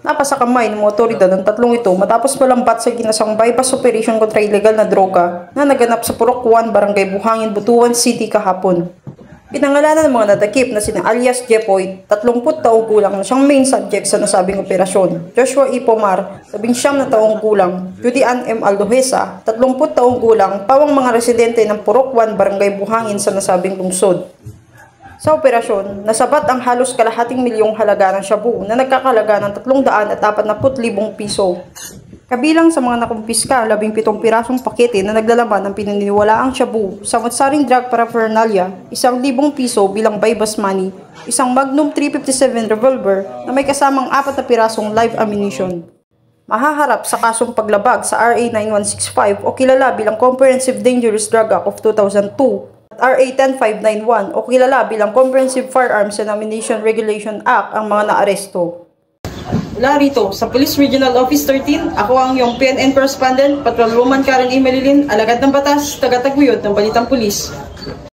Napasa kamay ng mga otoridad ng tatlong ito matapos malambat sa ginasang bypass operation kontra ilegal na droga na naganap sa Purok 1, Barangay Buhangin, Butuan City kahapon. Pinangalanan ng mga natakip na sina alias Jepoy, 30 taong gulang na siyang main subject sa nasabing operasyon, Joshua E. Pomar, 19 na taong gulang, Judy Ann M. Aldohesa, 30 taong gulang, pawang mga residente ng Purok 1, Barangay Buhangin sa nasabing lungsod. Sa operasyon, nasabat ang halos kalahating milyong halaga ng shabu na nagkakalaga ng 340,000 piso. Kabilang sa mga nakumpiska, 17 pirasong pakete na naglalaman ng pinaniniwalaang shabu, samot-saring drug paraphernalia, 1,000 piso bilang bypass money, isang Magnum 357 revolver na may kasamang 4 na pirasong live ammunition. Mahaharap sa kasong paglabag sa RA 9165 o kilala bilang Comprehensive Dangerous Drug Act of 2002 at RA 10591 o kilala bilang Comprehensive Firearms and Ammunition Regulation Act ang mga naaresto. Mula rito, sa Police Regional Office 13, ako ang iyong PNN Correspondent, Patrolwoman Karen E. Melilin, alagad ng batas, taga-taguyod ng Balitang Pulis.